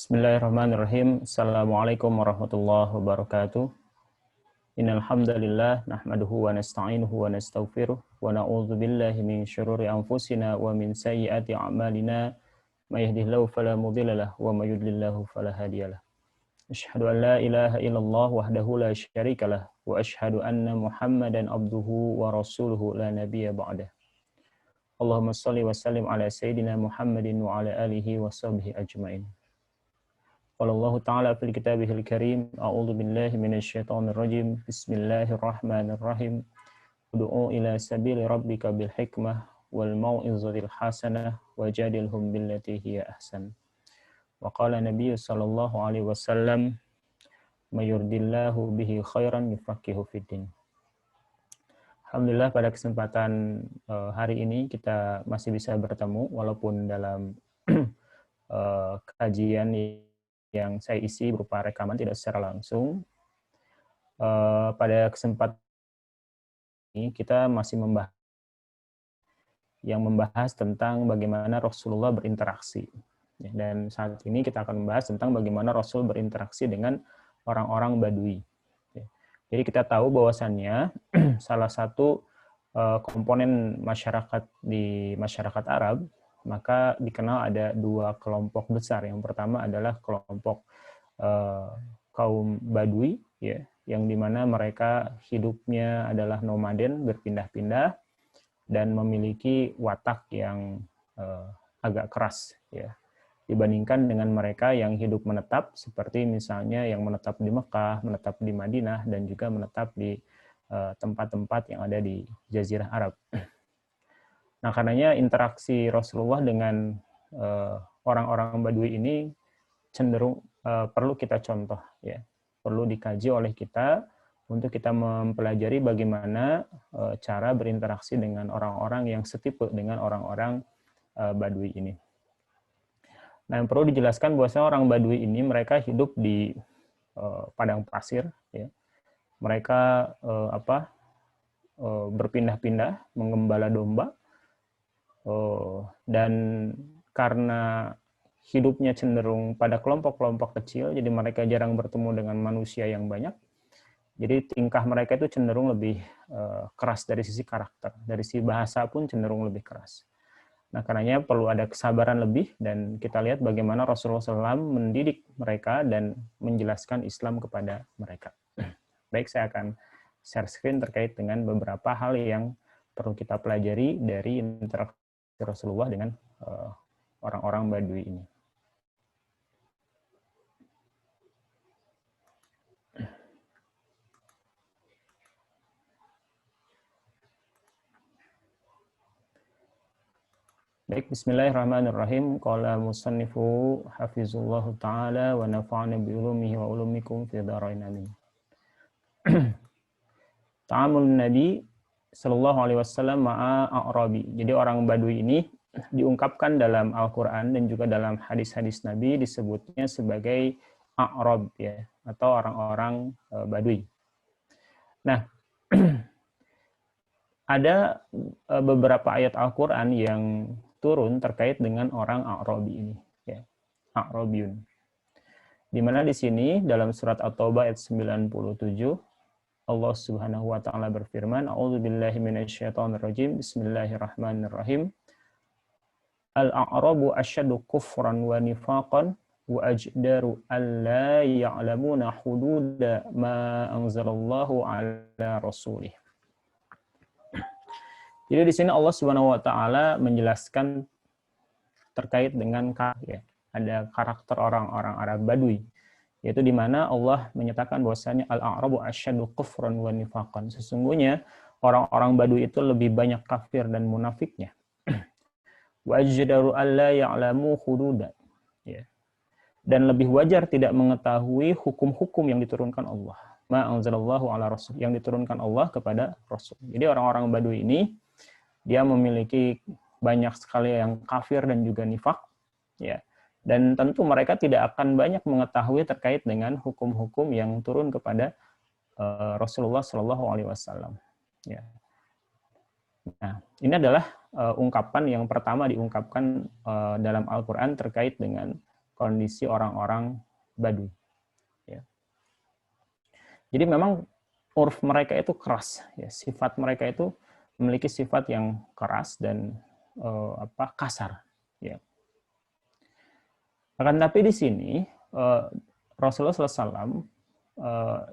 Bismillahirrahmanirrahim. Assalamualaikum warahmatullahi wabarakatuh. Innal hamdalillah nahmaduhu wa nasta'inuhu wa nastaghfiruh wa na'udzu billahi min syururi anfusina wa min sayyiati a'malina. May yahdihillahu fala mudilla lahu wa may yudlillahu fala hadiyalah. Asyhadu an la ilaha illallah wahdahu la syarika lah wa asyhadu anna Muhammadan abduhu wa rasuluhu la nabiyya ba'dah. Allahumma shalli wa sallim ala sayyidina Muhammadin wa ala alihi wa sahbihi ajmain. Qala Allah Ta'ala fil kitabihil karim, a'udzu billahi minasy syaithanir rajim. Bismillahirrahmanirrahim. Ud'u ila sabili rabbika bil hikmah wal mau'izatil hasanah wajadilhum billati hiya ahsan. Wa qala Nabi sallallahu alaihi wasallam, may yuridillahu bihi khairan yufaqihu fiddin. Alhamdulillah pada kesempatan hari ini kita masih bisa bertemu walaupun dalam kajian yang saya isi berupa rekaman tidak secara langsung. Pada kesempatan ini kita masih membahas tentang bagaimana Rasulullah berinteraksi. Dan saat ini kita akan membahas tentang bagaimana Rasul berinteraksi dengan orang-orang Badui. Jadi kita tahu bahwasannya salah satu komponen masyarakat di masyarakat Arab, maka dikenal ada dua kelompok besar. Yang pertama adalah kelompok kaum Badui, ya, yang dimana mereka hidupnya adalah nomaden, berpindah-pindah, dan memiliki watak yang agak keras, ya, dibandingkan dengan mereka yang hidup menetap, seperti misalnya yang menetap di Mekah, menetap di Madinah, dan juga menetap di tempat-tempat yang ada di Jazirah Arab. Nah, karenanya interaksi Rasulullah dengan orang-orang Badui ini cenderung perlu kita contoh, ya, perlu dikaji oleh kita untuk kita mempelajari bagaimana cara berinteraksi dengan orang-orang yang setipe dengan orang-orang Badui ini. Nah, yang perlu dijelaskan bahwasanya orang Badui ini mereka hidup di padang pasir, ya. Mereka berpindah-pindah mengembala domba. Dan karena hidupnya cenderung pada kelompok-kelompok kecil, jadi mereka jarang bertemu dengan manusia yang banyak. Jadi tingkah mereka itu cenderung lebih keras dari sisi karakter, dari sisi bahasa pun cenderung lebih keras. Nah, karenanya perlu ada kesabaran lebih, dan kita lihat bagaimana Rasulullah SAW mendidik mereka dan menjelaskan Islam kepada mereka. Baik, saya akan share screen terkait dengan beberapa hal yang perlu kita pelajari dari interaksi Rasulullah dengan orang-orang Badui ini. Baik, bismillahirrahmanirrahim. Qala musannifu hafizullahu ta'ala wa nafa'ana bi ulumihi wa ulumikum fi dharain amin. Ta'amul Nabi sallallahu alaihi wasallam ma'a a'rabi. Jadi orang Badui ini diungkapkan dalam Al-Qur'an dan juga dalam hadis-hadis Nabi disebutnya sebagai a'rab, ya, atau orang-orang Badui. Nah, ada beberapa ayat Al-Qur'an yang turun terkait dengan orang a'rabi ini, ya, a'rabiyun. Di mana di sini dalam surat At-Taubah ayat 97 Allah Subhanahu wa taala berfirman, a'udzubillahi minasyaitonirrajim, bismillahirrahmanirrahim. Al-a'rabu asyaddu kufran wa nifaqan wa ajdaru alla ya'lamuna hududa ma anzalallahu ala rasulih. Jadi di sini Allah Subhanahu wa taala menjelaskan terkait dengan ada karakter orang-orang Arab Badui, yaitu di mana Allah menyatakan bahwasanya al-a'rabu asyaddu kufran wa nifaqan. Sesungguhnya orang-orang Badui itu lebih banyak kafir dan munafiknya. Wa ajdaru alla ya'lamu hududa, ya. Dan lebih wajar tidak mengetahui hukum-hukum yang diturunkan Allah. Ma anzalallahu ala rasul, yang diturunkan Allah kepada Rasul. Jadi orang-orang Badui ini dia memiliki banyak sekali yang kafir dan juga nifak, ya. Dan tentu mereka tidak akan banyak mengetahui terkait dengan hukum-hukum yang turun kepada Rasulullah Shallallahu Alaihi Wasallam. Ya. Nah, ini adalah ungkapan yang pertama diungkapkan dalam Al-Quran terkait dengan kondisi orang-orang Baduy. Ya. Jadi memang urf mereka itu keras, ya. Sifat mereka itu memiliki sifat yang keras dan kasar. Ya. Akan tapi di sini Rasulullah SAW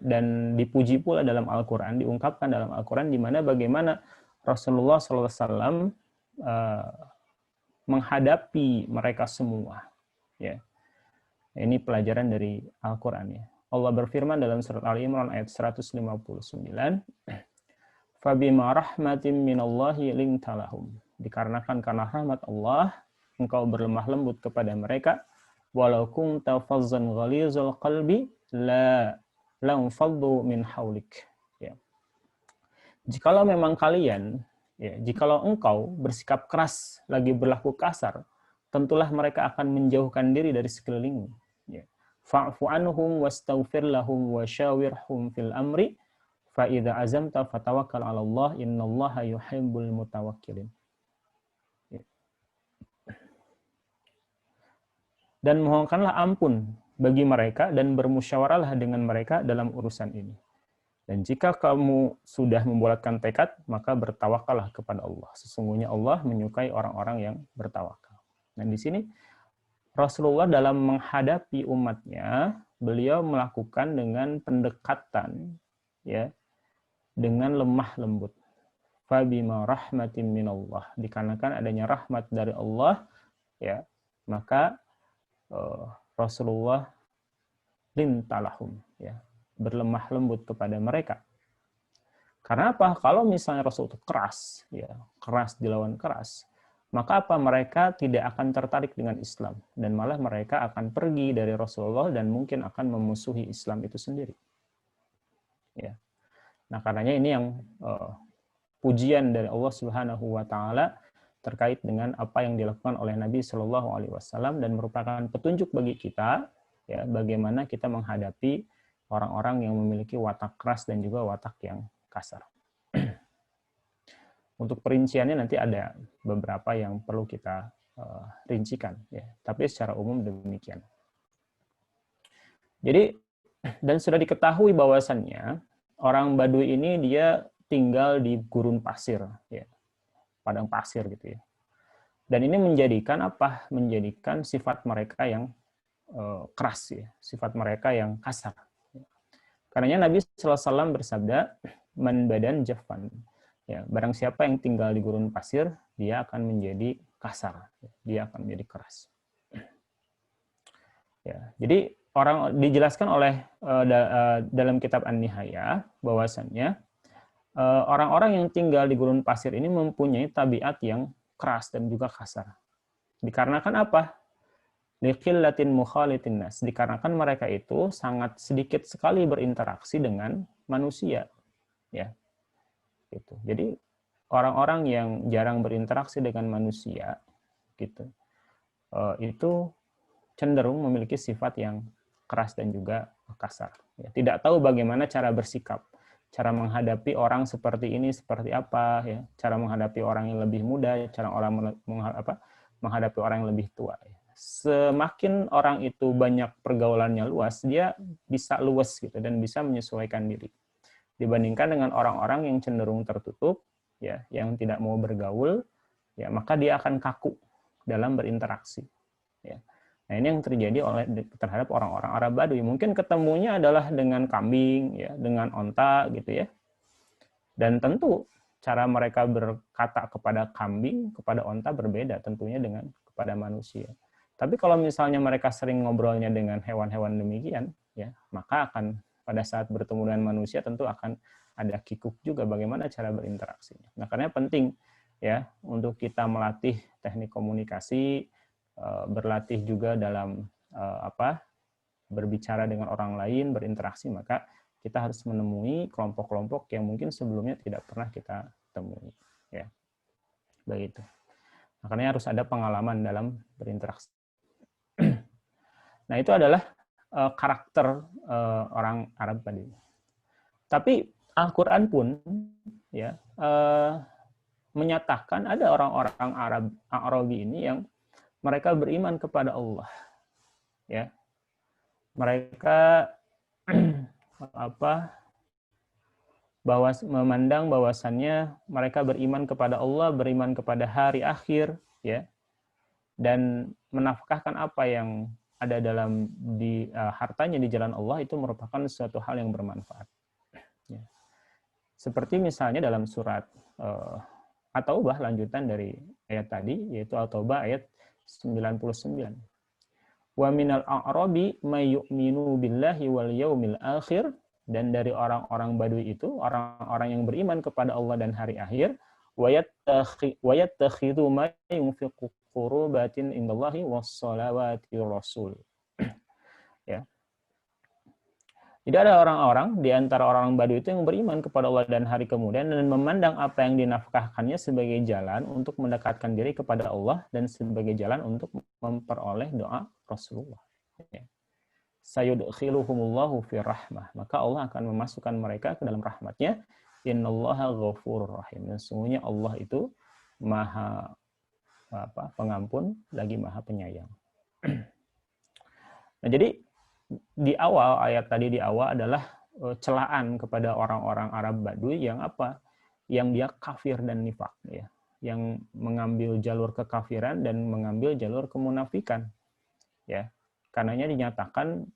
dan dipuji pula dalam Al-Quran, diungkapkan dalam Al-Quran di mana bagaimana Rasulullah SAW menghadapi mereka semua. Ya. Ini pelajaran dari Al-Quran. Ya. Allah berfirman dalam surat Al-Imran ayat 159, Fabima rahmatin minallahi lintalahum. Dikarenakan karena rahmat Allah, engkau berlemah lembut kepada mereka, walau kunta fazzan ghalizul qalbi la faddu min haulik. Ya. Jikalau memang kalian, ya, jikalau engkau bersikap keras, lagi berlaku kasar, tentulah mereka akan menjauhkan diri dari sekelilingmu. Ya. Fa'fu anhum wastaghfir lahum wasyawirhum fil amri fa idza azamta fatawakkal 'ala Allah innallaha yuhibbul mutawakkilin. Ya. Dan mohonkanlah ampun bagi mereka dan bermusyawarahlah dengan mereka dalam urusan ini. Dan jika kamu sudah membulatkan tekad, maka bertawakallah kepada Allah. Sesungguhnya Allah menyukai orang-orang yang bertawakal. Dan di sini Rasulullah dalam menghadapi umatnya, beliau melakukan dengan pendekatan, ya, dengan lemah lembut. Fabima rahmatin minallah. Dikarenakan adanya rahmat dari Allah, ya, maka Rasulullah lintalahum, ya, berlemah lembut kepada mereka. Karena apa? Kalau misalnya Rasul itu keras, ya, keras dilawan keras, maka apa? Mereka tidak akan tertarik dengan Islam dan malah mereka akan pergi dari Rasulullah dan mungkin akan memusuhi Islam itu sendiri. Ya. Nah, karenanya ini yang pujian dari Allah Subhanahu wa taala terkait dengan apa yang dilakukan oleh Nabi Shallallahu alaihi wasallam dan merupakan petunjuk bagi kita, ya, bagaimana kita menghadapi orang-orang yang memiliki watak keras dan juga watak yang kasar. Untuk perinciannya nanti ada beberapa yang perlu kita rincikan, ya. Tapi secara umum demikian. Jadi, dan sudah diketahui bahwasannya orang Baduy ini dia tinggal di gurun pasir, ya, padang pasir gitu ya. Dan ini menjadikan apa? Menjadikan sifat mereka yang keras, ya, sifat mereka yang kasar. Karenanya Nabi SAW bersabda, man badan jafan. Ya, barang siapa yang tinggal di gurun pasir, dia akan menjadi kasar, dia akan menjadi keras. Ya, jadi dijelaskan oleh dalam kitab An-Nihayah bahwasannya orang-orang yang tinggal di gurun pasir ini mempunyai tabiat yang keras dan juga kasar. Dikarenakan apa? Liqillatin mukhalitin nas. Dikarenakan mereka itu sangat sedikit sekali berinteraksi dengan manusia. Ya. Gitu. Jadi orang-orang yang jarang berinteraksi dengan manusia gitu, itu cenderung memiliki sifat yang keras dan juga kasar. Ya, tidak tahu bagaimana cara bersikap, cara menghadapi orang seperti ini seperti apa, ya, cara menghadapi orang yang lebih muda, cara menghadapi orang yang lebih tua. Ya. Semakin orang itu banyak pergaulannya luas, dia bisa luas gitu dan bisa menyesuaikan diri. Dibandingkan dengan orang-orang yang cenderung tertutup, ya, yang tidak mau bergaul, ya, maka dia akan kaku dalam berinteraksi. Ya. Nah, ini yang terjadi terhadap orang-orang Arab Baduy. Mungkin ketemunya adalah dengan kambing, ya, dengan onta, gitu ya. Dan tentu cara mereka berkata kepada kambing, kepada onta berbeda tentunya dengan kepada manusia. Tapi kalau misalnya mereka sering ngobrolnya dengan hewan-hewan demikian, ya, maka akan pada saat bertemu dengan manusia tentu akan ada kikuk juga bagaimana cara berinteraksinya. Nah, karena penting, ya, untuk kita melatih teknik komunikasi, berlatih juga dalam berbicara dengan orang lain, berinteraksi, maka kita harus menemui kelompok-kelompok yang mungkin sebelumnya tidak pernah kita temui, ya. Begitu. Makanya harus ada pengalaman dalam berinteraksi. Nah, itu adalah karakter orang Arab tadi. Tapi Al-Quran pun, ya, menyatakan ada orang-orang Arabi ini yang mereka beriman kepada Allah. ya. Mereka memandang bahwasannya mereka beriman kepada Allah, beriman kepada hari akhir, ya, dan menafkahkan apa yang ada dalam hartanya di jalan Allah itu merupakan suatu hal yang bermanfaat. Ya. Seperti misalnya dalam surat At-Taubah, lanjutan dari ayat tadi, yaitu At-Taubah ayat 99. Wa minal a'rabi may yu'minu billahi wal yaumil akhir, dan dari orang-orang Badui itu orang-orang yang beriman kepada Allah dan hari akhir, wa yattakhidhu ma yunfiqu qurubatin indallahi was salawati rasul. Ya. Jadi ada orang-orang di antara orang Badui itu yang beriman kepada Allah dan hari kemudian dan memandang apa yang dinafkahkannya sebagai jalan untuk mendekatkan diri kepada Allah dan sebagai jalan untuk memperoleh doa Rasulullah. Sayudkhiluhumullahu fi rahmah. Maka Allah akan memasukkan mereka ke dalam rahmatnya. Innallaha ghafurur rahim. Dan sesungguhnya Allah itu maha pengampun lagi maha penyayang. Nah, jadi di awal, ayat tadi di awal adalah celaan kepada orang-orang Arab Badui yang apa? Yang dia kafir dan nifak, ya. Yang mengambil jalur kekafiran dan mengambil jalur kemunafikan, ya. Karenanya dinyatakan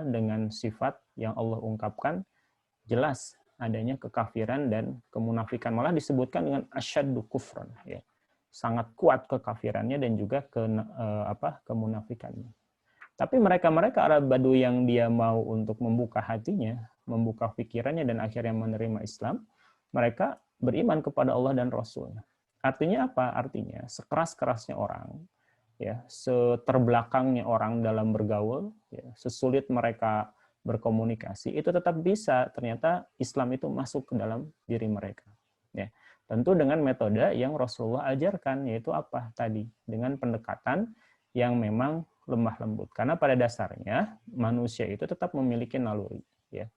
dengan sifat yang Allah ungkapkan jelas adanya kekafiran dan kemunafikan, malah disebutkan dengan asyaddu kufran, ya. Sangat kuat kekafirannya dan juga kemunafikannya. Tapi mereka Arab Badui yang dia mau untuk membuka hatinya, membuka pikirannya dan akhirnya menerima Islam, mereka beriman kepada Allah dan Rasul-Nya. Artinya apa? Artinya sekeras-kerasnya orang, ya, seterbelakangnya orang dalam bergaul, ya, sesulit mereka berkomunikasi, itu tetap bisa ternyata Islam itu masuk ke dalam diri mereka. Ya. Tentu dengan metode yang Rasulullah ajarkan, yaitu apa tadi? Dengan pendekatan yang memang lemah lembut. Karena pada dasarnya manusia itu tetap memiliki naluri, ya.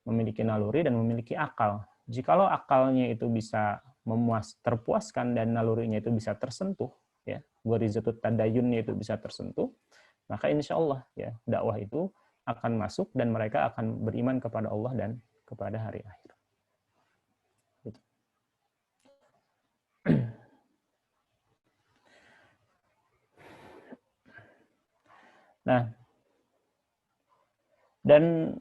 Memiliki naluri dan memiliki akal. Jikalau akalnya itu bisa terpuaskan dan nalurinya itu bisa tersentuh, ya, gorizatut tadayunnya itu bisa tersentuh, maka insya Allah, ya, dakwah itu akan masuk dan mereka akan beriman kepada Allah dan kepada hari akhir. Gitu. Nah, dan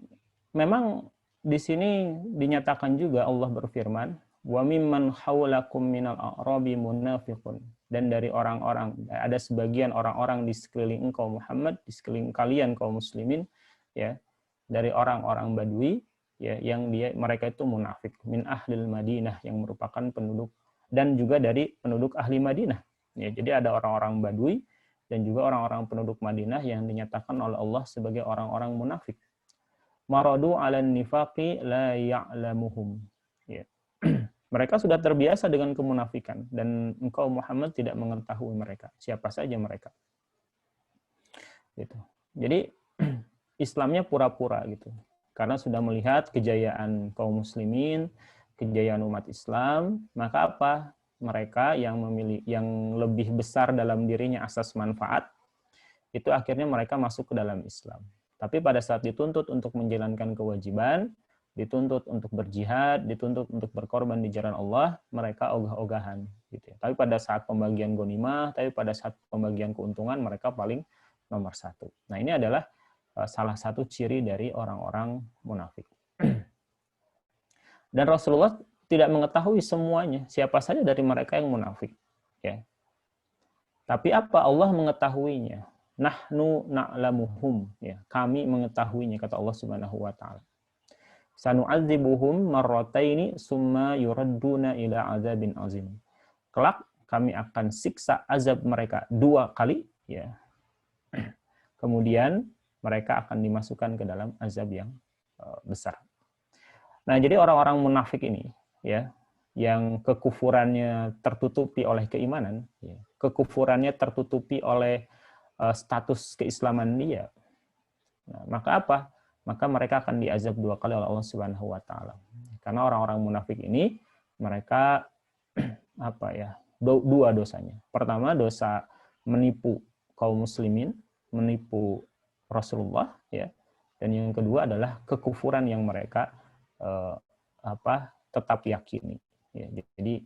memang di sini dinyatakan juga Allah berfirman, wa mimman haulakum minal a'rabi munafiqun, dan dari orang-orang, ada sebagian orang-orang di sekeliling engkau Muhammad, di sekeliling kalian kaum muslimin, ya, dari orang-orang Badui, ya, yang mereka itu munafik, min ahlil Madinah, yang merupakan penduduk, dan juga dari penduduk ahli Madinah, ya. Jadi ada orang-orang Badui dan juga orang-orang penduduk Madinah yang dinyatakan oleh Allah sebagai orang-orang munafik. Maradu 'alan nifaqi la ya'lamuhum. Ya. Mereka sudah terbiasa dengan kemunafikan dan engkau Muhammad tidak mengetahui mereka, siapa saja mereka. Gitu. Jadi Islamnya pura-pura gitu. Karena sudah melihat kejayaan kaum muslimin, kejayaan umat Islam, maka apa? Mereka yang lebih besar dalam dirinya asas manfaat, itu akhirnya mereka masuk ke dalam Islam. Tapi pada saat dituntut untuk menjalankan kewajiban, dituntut untuk berjihad, dituntut untuk berkorban di jalan Allah, mereka ogah-ogahan. Gitu. Tapi pada saat pembagian ghanimah, tapi pada saat pembagian keuntungan, mereka paling nomor satu. Nah, ini adalah salah satu ciri dari orang-orang munafik. Dan Rasulullah tidak mengetahui semuanya, siapa saja dari mereka yang munafik. Ya. Tapi apa? Allah mengetahuinya. Nahnu na'lamuhum, ya, kami mengetahuinya, kata Allah Subhanahu wa taala. Sanu'adzibuhum marrataini summa yuradduna ila azabin azim. Kelak kami akan siksa azab mereka 2 kali, ya. Kemudian mereka akan dimasukkan ke dalam azab yang besar. Nah, jadi orang-orang munafik ini, ya, yang kekufurannya tertutupi oleh keimanan, ya, kekufurannya tertutupi oleh status keislaman dia. Nah, maka apa? Maka mereka akan diazab 2 kali oleh Allah Subhanahu wa taala. Karena orang-orang munafik ini mereka dua dosanya. Pertama, dosa menipu kaum muslimin, menipu Rasulullah, ya. Dan yang kedua adalah kekufuran yang mereka tetap yakini. Ya, jadi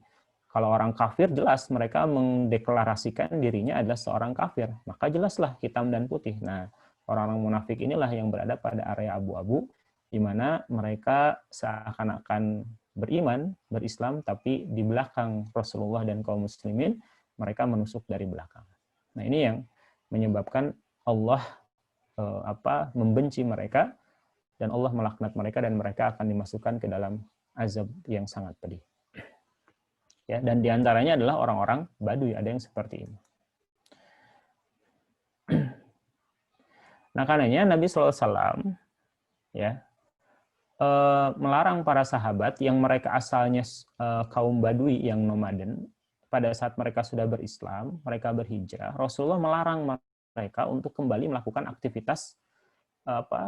kalau orang kafir jelas mereka mendeklarasikan dirinya adalah seorang kafir, maka jelaslah hitam dan putih. Nah, orang-orang munafik inilah yang berada pada area abu-abu, di mana mereka seakan-akan beriman, berislam, tapi di belakang Rasulullah dan kaum muslimin mereka menusuk dari belakang. Nah, ini yang menyebabkan Allah membenci mereka dan Allah melaknat mereka dan mereka akan dimasukkan ke dalam azab yang sangat pedih. Ya, dan diantaranya adalah orang-orang Baduy, ada yang seperti ini. Nah, karenanya Nabi SAW ya melarang para sahabat yang mereka asalnya kaum Baduy yang nomaden, pada saat mereka sudah berislam, mereka berhijrah, Rasulullah melarang mereka untuk kembali melakukan aktivitas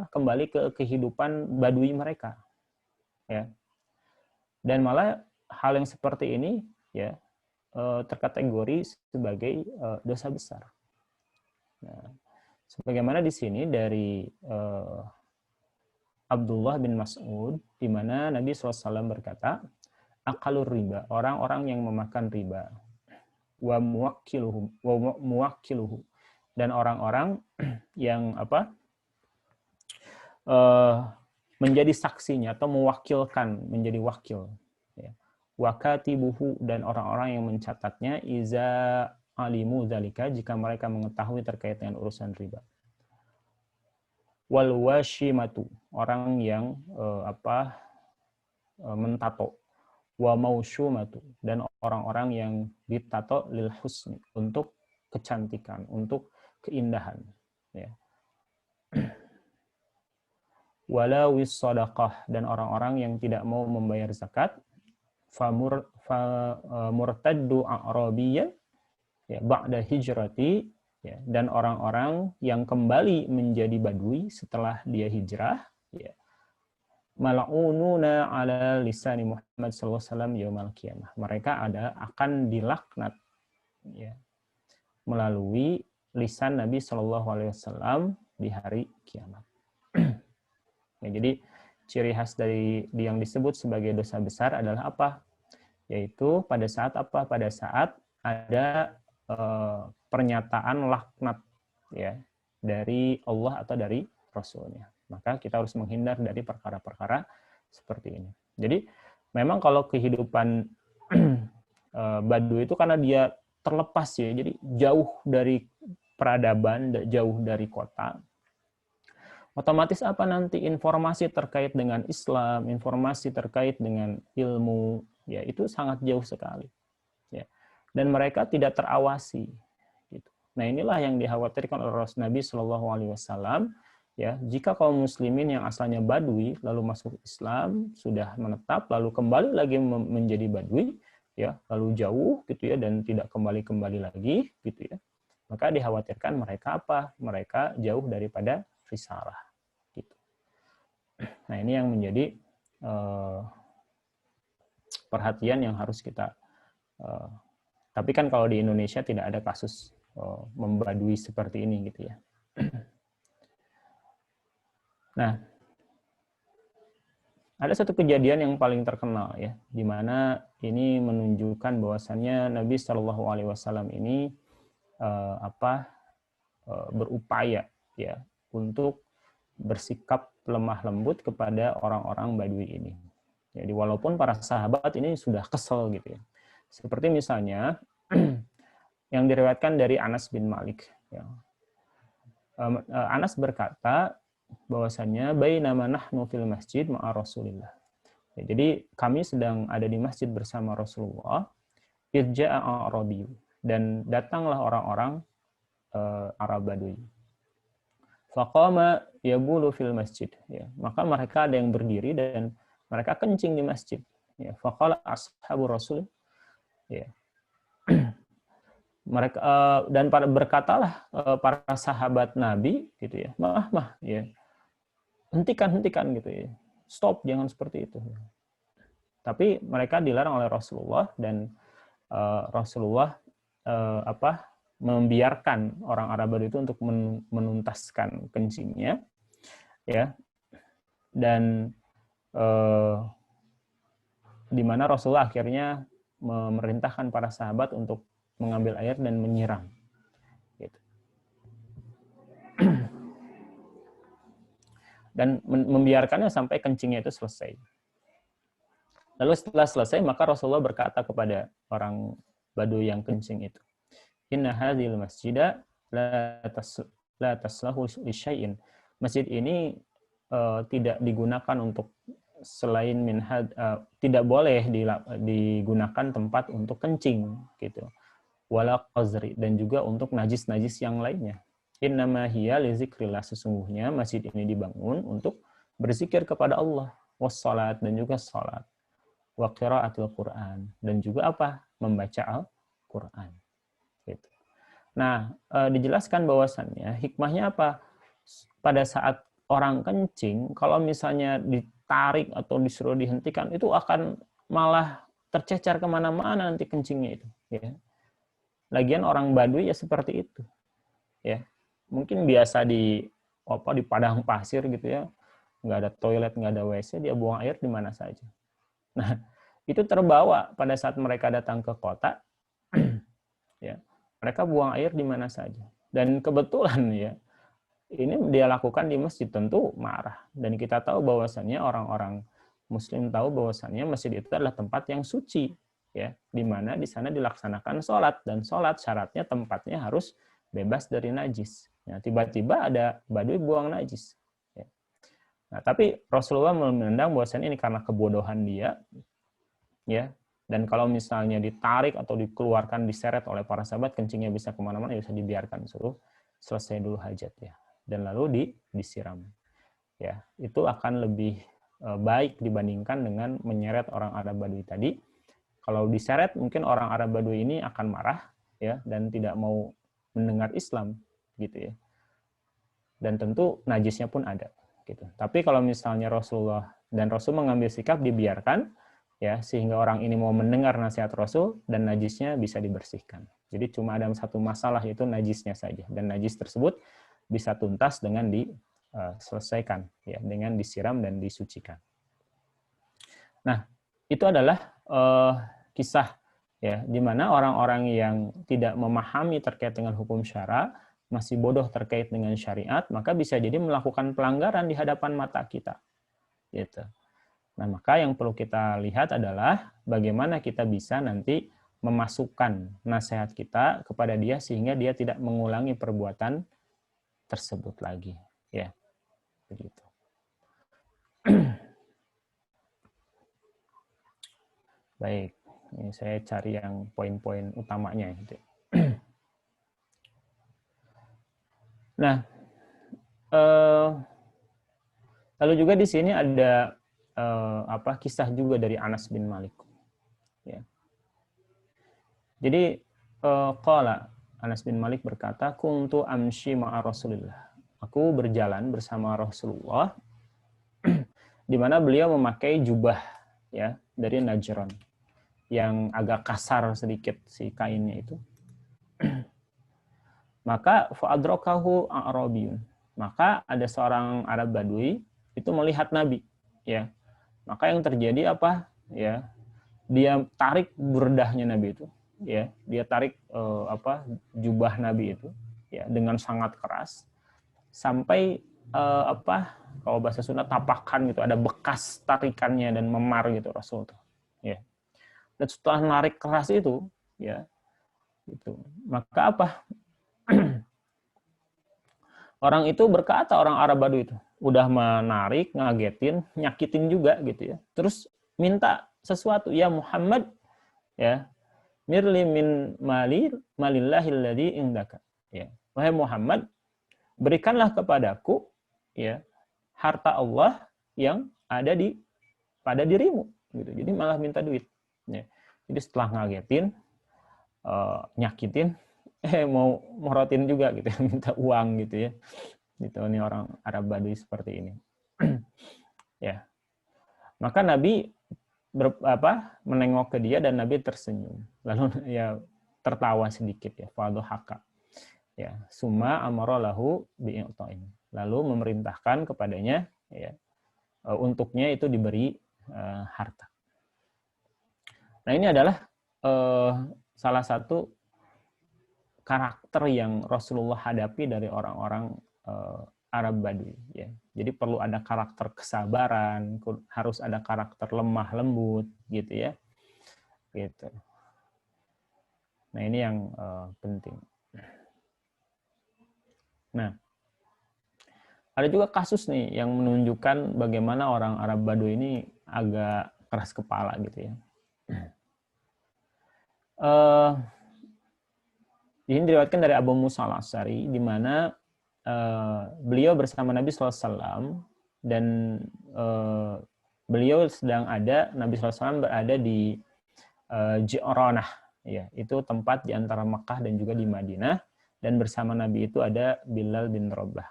kembali ke kehidupan Baduy mereka. Ya. Dan malah hal yang seperti ini ya terkategori sebagai dosa besar. Nah, sebagaimana di sini dari Abdullah bin Mas'ud, di mana Nabi SAW berkata, akalur riba, orang-orang yang memakan riba, wa muwakkiluhu, dan orang-orang yang menjadi saksinya atau mewakilkan, menjadi wakil. Ya. Wakatibuhu, dan orang-orang yang mencatatnya, iza alimu dzalika, jika mereka mengetahui terkait dengan urusan riba. Wal washimatu, orang yang mentato. Wa mausyumatu, dan orang-orang yang ditato lil husni, untuk kecantikan, untuk keindahan. Ya. Wala wis sadaqah, dan orang-orang yang tidak mau membayar zakat. Murtaddu a'rabiyya, ya, ba'da hijrati, ya, dan orang-orang yang kembali menjadi badui setelah dia hijrah, ya, mal'ununa ala lisani Muhammad sallallahu alaihi wasallam yaumil qiyamah, mereka akan dilaknat, ya, melalui lisan Nabi sallallahu alaihi wasallam di hari kiamat. Ya, jadi ciri khas dari yang disebut sebagai dosa besar adalah apa? Yaitu pada saat apa? Pada saat ada pernyataan laknat, ya, dari Allah atau dari Rasulnya. Maka kita harus menghindar dari perkara-perkara seperti ini. Jadi memang kalau kehidupan Baduy itu karena dia terlepas, ya, jadi jauh dari peradaban, jauh dari kota, otomatis apa nanti informasi terkait dengan Islam, informasi terkait dengan ilmu, ya, itu sangat jauh sekali, ya. Dan mereka tidak terawasi, gitu. Nah, inilah yang dikhawatirkan oleh Rasul Nabi Shallallahu Alaihi Wasallam, ya. Jika kaum muslimin yang asalnya Badui lalu masuk Islam, sudah menetap, lalu kembali lagi menjadi Badui, ya, lalu jauh, gitu ya, dan tidak kembali lagi, gitu ya. Maka dikhawatirkan mereka apa? Mereka jauh daripada risalah, gitu. Nah, ini yang menjadi perhatian yang harus kita. Tapi kan kalau di Indonesia tidak ada kasus membadui seperti ini, gitu ya. Nah, ada satu kejadian yang paling terkenal, ya, di mana ini menunjukkan bahwasannya Nabi Shallallahu Alaihi Wasallam ini berupaya, ya, untuk bersikap lemah lembut kepada orang-orang Badui ini. Jadi walaupun para sahabat ini sudah kesel, gitu ya. Seperti misalnya yang diriwayatkan dari Anas bin Malik. Ya. Anas berkata bahwasannya bainama nahnu fil masjid ma'a Rasulillah. Ya, jadi kami sedang ada di masjid bersama Rasulullah. Irja'a Arabi, dan datanglah orang-orang Arab Badui. Faqama yabulu fil masjid, ya, maka mereka ada yang berdiri dan mereka kencing di masjid, ya. Faqala ashabu Rasul, ya, mereka dan berkatalah para sahabat Nabi, gitu ya, mah, ya, hentikan, gitu ya, stop, jangan seperti itu. Tapi mereka dilarang oleh Rasulullah, dan Rasulullah membiarkan orang Arab Badui itu untuk menuntaskan kencingnya, ya, dan di mana Rasulullah akhirnya memerintahkan para sahabat untuk mengambil air dan menyiram. Gitu. Dan membiarkannya sampai kencingnya itu selesai. Lalu setelah selesai, maka Rasulullah berkata kepada orang Badui yang kencing itu, Inna hadhil masjida la taslahu lisyai'in. Masjid ini tidak digunakan untuk selain tidak boleh digunakan tempat untuk kencing gitu. Wala qazri, dan juga untuk najis-najis yang lainnya. Innama hiya li zikrillah, sesungguhnya masjid ini dibangun untuk berzikir kepada Allah, wassalat, dan juga salat, wa qiraatul Quran, dan juga apa? Membaca Al-Quran. Gitu. Nah, dijelaskan bahwasannya hikmahnya apa? Pada saat orang kencing, kalau misalnya ditarik atau disuruh dihentikan, itu akan malah tercecer kemana-mana nanti kencingnya itu. Ya. Lagian orang Baduy ya seperti itu. Ya. Mungkin biasa di padang pasir gitu ya, nggak ada toilet, nggak ada WC, dia buang air di mana saja. Nah, itu terbawa pada saat mereka datang ke kota, ya, mereka buang air di mana saja. Dan kebetulan ya, ini dia lakukan di masjid, tentu marah. Dan kita tahu bahwasannya orang-orang Muslim tahu bahwasannya masjid itu adalah tempat yang suci, ya, di mana di sana dilaksanakan sholat, dan sholat syaratnya tempatnya harus bebas dari najis. Ya, tiba-tiba ada Baduy buang najis. Ya. Nah, tapi Rasulullah memandang bahwasannya ini karena kebodohan dia, ya. Dan kalau misalnya ditarik atau dikeluarkan, diseret oleh para sahabat, kencingnya bisa kemana-mana, ya bisa dibiarkan, suruh selesai dulu hajat ya. Dan lalu disiram. Ya, itu akan lebih baik dibandingkan dengan menyeret orang Arab Badui tadi. Kalau diseret, mungkin orang Arab Badui ini akan marah, ya, dan tidak mau mendengar Islam, gitu ya. Dan tentu najisnya pun ada, gitu. Tapi kalau misalnya Rasulullah dan Rasul mengambil sikap dibiarkan, ya, sehingga orang ini mau mendengar nasihat Rasul dan najisnya bisa dibersihkan. Jadi cuma ada satu masalah, yaitu najisnya saja, dan najis tersebut bisa tuntas dengan diselesaikan, ya, dengan disiram dan disucikan. Nah, itu adalah kisah, ya, di mana orang-orang yang tidak memahami terkait dengan hukum syara, masih bodoh terkait dengan syariat, maka bisa jadi melakukan pelanggaran di hadapan mata kita. Gitu. Nah, maka yang perlu kita lihat adalah bagaimana kita bisa nanti memasukkan nasihat kita kepada dia sehingga dia tidak mengulangi perbuatan tersebut lagi, ya, begitu. Baik, ini saya cari yang poin-poin utamanya. Gitu. Nah, lalu juga di sini ada kisah juga dari Anas bin Malik. Ya. Jadi, qala Anas bin Malik berkata, kuntu amshi ma'a Rasulillah. Aku berjalan bersama Rasulullah, di mana beliau memakai jubah, ya, dari Najran, yang agak kasar sedikit si kainnya itu. Maka fa'adrakahu a'rabiyun. Maka ada seorang Arab Badui itu melihat Nabi, ya. Maka yang terjadi apa? Ya, dia tarik burdahnya Nabi itu, ya. Dia tarik jubah Nabi itu, ya, dengan sangat keras sampai kalau bahasa Sunda tapakan gitu, ada bekas tarikannya dan memar gitu Rasul tuh, ya. Dan setelah narik keras itu, ya, itu, maka apa? Orang itu berkata, orang Arab Badui itu udah menarik, ngagetin, nyakitin juga gitu ya. Terus minta sesuatu, ya Muhammad, ya, mirli min malillahil ladzi indaka. Ya, wahai Muhammad, berikanlah kepadaku, ya, harta Allah yang ada pada dirimu gitu. Jadi malah minta duit. Ya. Jadi setelah ngagetin, nyakitin, mau morotin juga gitu, minta uang gitu ya. Gitu, ini orang Arab Badui seperti ini. Ya. Maka Nabi menengok ke dia dan Nabi tersenyum. Lalu ya tertawa sedikit ya, fadhahaka. Ya, summa amara lahu bi'ita'in. Lalu memerintahkan kepadanya, ya, untuknya itu diberi harta. Nah, ini adalah salah satu karakter yang Rasulullah hadapi dari orang-orang Arab Badui. Ya. Jadi perlu ada karakter kesabaran, harus ada karakter lemah lembut, gitu ya. Gitu. Nah, ini yang penting. Nah, ada juga kasus nih yang menunjukkan bagaimana orang Arab Badui ini agak keras kepala gitu ya. Ini diriwayatkan dari Abu Musa al-Asy'ari di mana beliau bersama Nabi SAW dan beliau sedang ada, Nabi SAW berada di Ji'ranah, ya, itu tempat di antara Makkah dan juga di Madinah, dan bersama Nabi itu ada Bilal bin Rabah.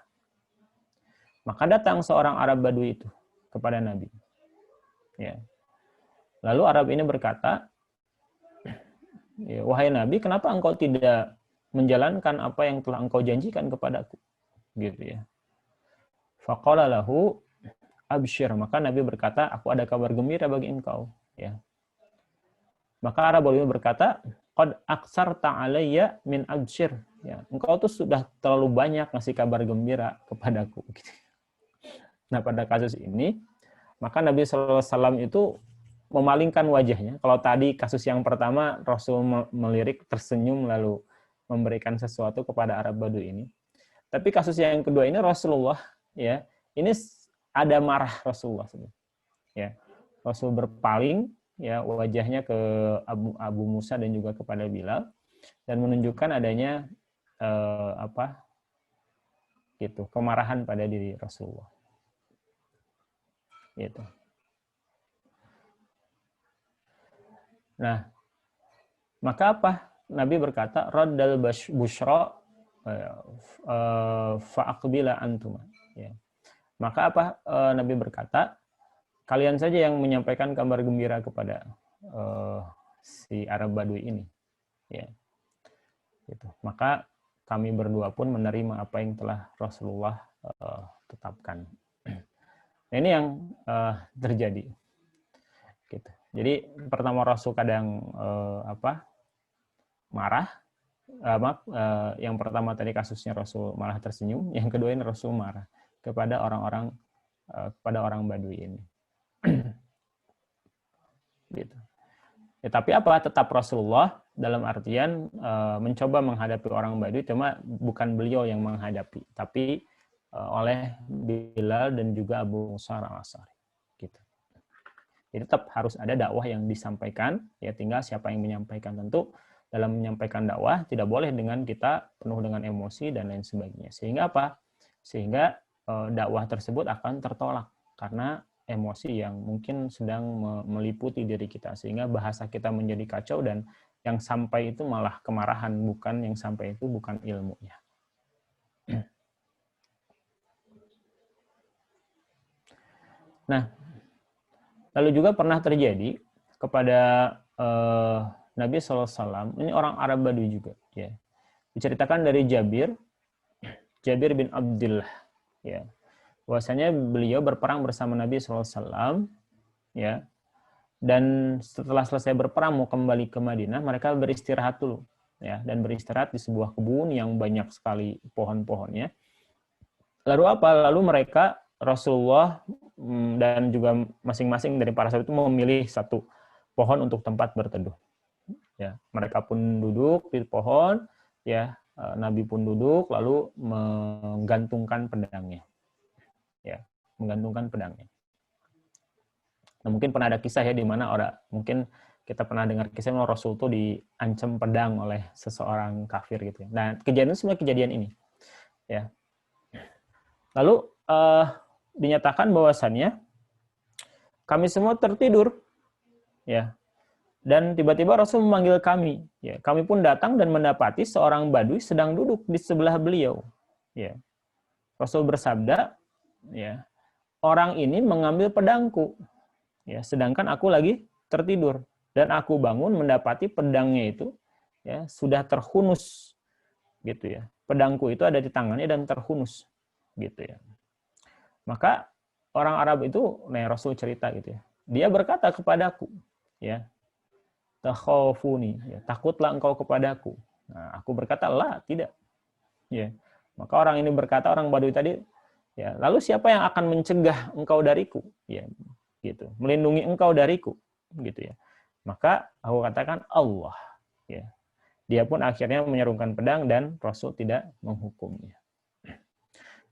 Maka datang seorang Arab Badui itu kepada Nabi. Ya. Lalu Arab ini berkata, ya, wahai Nabi, kenapa engkau tidak menjalankan apa yang telah engkau janjikan kepadaku? Gitu ya. Faqala lahu absyir, maka Nabi berkata, aku ada kabar gembira bagi engkau. Ya. Maka Arab Badui berkata, qad aksarta alayya min absyir. Ya, engkau tuh sudah terlalu banyak ngasih kabar gembira kepadaku. Gitu. Nah, pada kasus ini, maka Nabi SAW itu memalingkan wajahnya. Kalau tadi kasus yang pertama, Rasul melirik, tersenyum, lalu memberikan sesuatu kepada Arab Badui ini. Tapi kasus yang kedua ini Rasulullah, ya, ini ada marah Rasulullah. Ya, Rasul berpaling, ya, wajahnya ke Abu Musa dan juga kepada Bilal, dan menunjukkan adanya gitu, kemarahan pada diri Rasulullah. Gitu. Nah, maka apa? Nabi berkata, raddal busyra fa'aqbila antuma. Ya. Maka apa? Nabi berkata, kalian saja yang menyampaikan kabar gembira kepada si Arab Badui ini. Ya. Gitu. Maka kami berdua pun menerima apa yang telah Rasulullah tetapkan. Nah, ini yang terjadi. Gitu. Jadi pertama Rasul kadang marah. Yang pertama tadi kasusnya Rasul malah tersenyum. Yang kedua ini Rasul marah kepada orang-orang kepada orang Badui ini. Gitu. Ya, tapi apa? Tetap Rasulullah dalam artian mencoba menghadapi orang Badui, cuma bukan beliau yang menghadapi, tapi oleh Bilal dan juga Abu Musa al-Asy'ari. Gitu. Jadi tetap harus ada dakwah yang disampaikan, ya tinggal siapa yang menyampaikan. Tentu dalam menyampaikan dakwah tidak boleh dengan kita penuh dengan emosi dan lain sebagainya. Sehingga apa? Sehingga dakwah tersebut akan tertolak karena emosi yang mungkin sedang meliputi diri kita, sehingga bahasa kita menjadi kacau dan yang sampai itu malah kemarahan, bukan yang sampai itu bukan ilmunya. Nah, lalu juga pernah terjadi kepada Nabi SAW, ini orang Arab Badui juga, ya. Diceritakan dari Jabir bin Abdullah, ya. Bahwasanya beliau berperang bersama Nabi SAW, ya. Dan setelah selesai berperang mau kembali ke Madinah, mereka beristirahat dulu, ya, dan beristirahat di sebuah kebun yang banyak sekali pohon-pohonnya. Lalu apa? Lalu mereka Rasulullah dan juga masing-masing dari para sahabat itu memilih satu pohon untuk tempat berteduh. Ya, mereka pun duduk di pohon, ya, Nabi pun duduk lalu menggantungkan pedangnya. Ya, menggantungkan pedangnya. Nah, mungkin pernah ada kisah ya di mana mungkin kita pernah dengar kisah Rasul itu diancam pedang oleh seseorang kafir gitu. Nah, kejadian itu sebenarnya kejadian ini. Ya. Lalu dinyatakan bahwasannya kami semua tertidur, ya. Dan tiba-tiba Rasul memanggil kami. Ya, kami pun datang dan mendapati seorang Badui sedang duduk di sebelah beliau. Ya. Rasul bersabda, ya, orang ini mengambil pedangku. Ya, sedangkan aku lagi tertidur, dan aku bangun mendapati pedangnya itu, ya, sudah terhunus, gitu ya. pedangku itu ada di tangannya dan terhunus, gitu ya. Maka orang Arab itu, nah Rasul cerita gitu ya, dia berkata kepadaku, ya, takhafuni, ya, takutlah engkau kepadaku. Nah, aku berkata, la, tidak. Ya. Maka orang ini berkata, orang Badui tadi, ya, lalu siapa yang akan mencegah engkau dariku? Ya, gitu. Melindungi engkau dariku, gitu ya. Maka aku katakan Allah, ya. Dia pun akhirnya menyerungkan pedang dan Rasul tidak menghukumnya.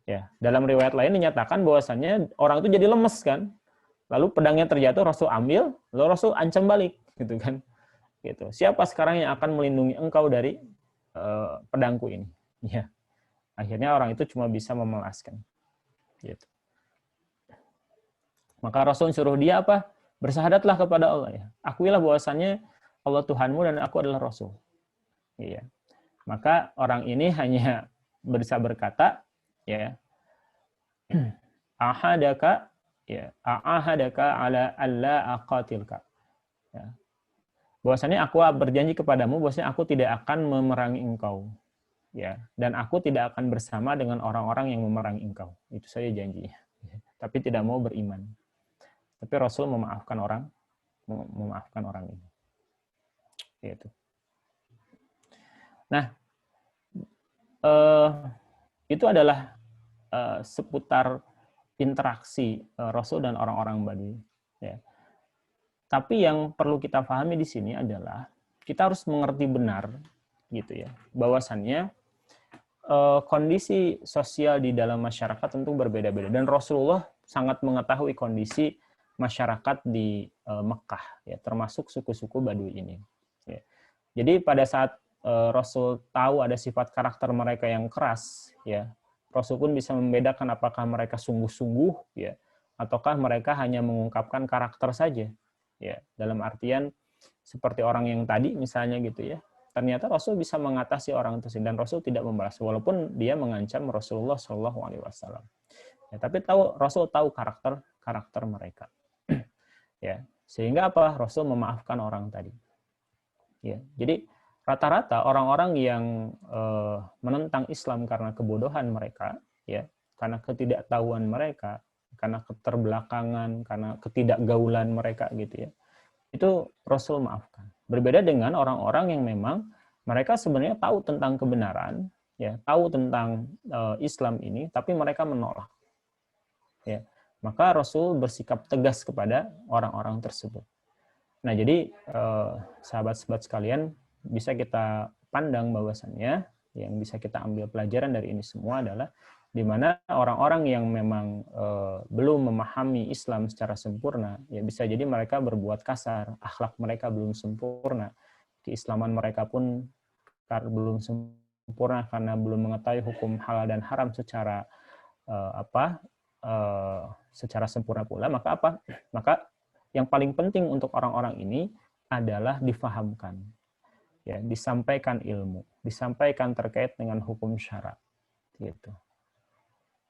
Ya, dalam riwayat lain dinyatakan bahwasannya orang itu jadi lemes kan. Lalu pedangnya terjatuh, Rasul ambil, lalu Rasul ancam balik, gitu kan. Gitu. Siapa sekarang yang akan melindungi engkau dari pedangku ini? Ya. Akhirnya orang itu cuma bisa memelaskan. Gitu. Maka Rasul suruh dia apa? Bersahadatlah kepada Allah. Ya. Akuilah bahwasannya Allah Tuhanmu dan aku adalah Rasul. Iya. Maka orang ini hanya bisa berkata, ya, ahadaka, ya, ahadaka ala alla aqatilka. Ya. Bahwasanya aku berjanji kepadamu bahwasanya aku tidak akan memerangi engkau. Ya, dan aku tidak akan bersama dengan orang-orang yang memerangi engkau. Itu saja janjinya. Tapi tidak mau beriman. Tapi Rasul memaafkan orang ini. Gitu. Nah, itu adalah seputar interaksi Rasul dan orang-orang Badui. Ya. Tapi yang perlu kita pahami di sini adalah kita harus mengerti benar, gitu ya, bahwasannya kondisi sosial di dalam masyarakat tentu berbeda-beda dan Rasulullah sangat mengetahui kondisi masyarakat di Mekah, ya, termasuk suku-suku Badui ini. Ya. Jadi pada saat Rasul tahu ada sifat karakter mereka yang keras, ya, Rasul pun bisa membedakan apakah mereka sungguh-sungguh, ya, ataukah mereka hanya mengungkapkan karakter saja, ya, dalam artian seperti orang yang tadi misalnya gitu ya. Ternyata Rasul bisa mengatasi orang itu dan Rasul tidak membalas walaupun dia mengancam Rasulullah Shallallahu Alaihi Wasallam. Ya, tapi Rasul tahu karakter mereka. Ya, sehingga apa? Rasul memaafkan orang tadi. Ya, jadi rata-rata orang-orang yang menentang Islam karena kebodohan mereka, ya, karena ketidaktahuan mereka, karena keterbelakangan, karena ketidakgaulan mereka gitu ya, itu Rasul maafkan. Berbeda dengan orang-orang yang memang mereka sebenarnya tahu tentang kebenaran, ya, tahu tentang Islam ini, tapi mereka menolak. Ya, maka Rasul bersikap tegas kepada orang-orang tersebut. Nah, jadi sahabat-sahabat sekalian, bisa kita pandang bahwasannya yang bisa kita ambil pelajaran dari ini semua adalah di mana orang-orang yang memang belum memahami Islam secara sempurna, ya bisa jadi mereka berbuat kasar, akhlak mereka belum sempurna, keislaman mereka pun belum sempurna karena belum mengetahui hukum halal dan haram secara secara sempurna pula. Maka yang paling penting untuk orang-orang ini adalah difahamkan, ya, disampaikan ilmu, disampaikan terkait dengan hukum syara, gitu.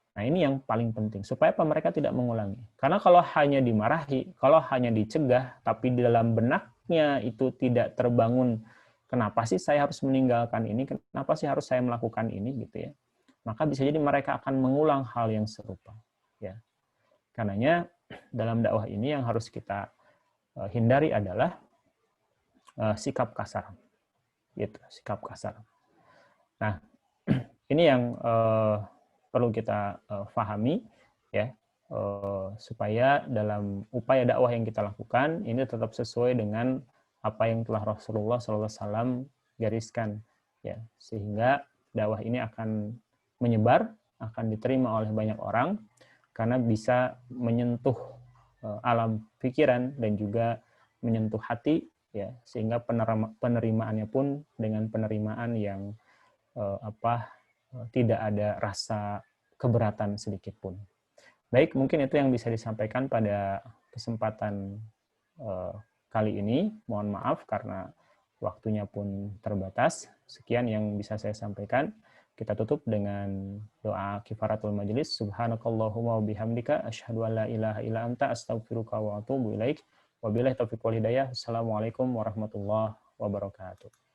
Nah, ini yang paling penting supaya mereka tidak mengulangi. Karena kalau hanya dimarahi, kalau hanya dicegah, tapi di dalam benaknya itu tidak terbangun, kenapa sih saya harus meninggalkan ini? Kenapa sih harus saya melakukan ini, gitu ya? Maka bisa jadi mereka akan mengulang hal yang serupa, ya. Karenanya dalam dakwah ini yang harus kita hindari adalah sikap kasar, gitu, sikap kasar. Nah, ini yang perlu kita pahami, ya, supaya dalam upaya dakwah yang kita lakukan ini tetap sesuai dengan apa yang telah Rasulullah SAW gariskan, ya, sehingga dakwah ini akan menyebar, akan diterima oleh banyak orang karena bisa menyentuh alam pikiran dan juga menyentuh hati, ya, sehingga penerimaannya pun dengan penerimaan yang tidak ada rasa keberatan sedikit pun. Baik, mungkin itu yang bisa disampaikan pada kesempatan kali ini. Mohon maaf karena waktunya pun terbatas. Sekian yang bisa saya sampaikan. Kita tutup dengan doa kifaratul majelis. Subhanakallahumma wa bihamdika asyhadu an la ilaha illa anta astaghfiruka wa atubu ilaik. Wabillahi taufiq wal hidayah. Assalamualaikum warahmatullahi wabarakatuh.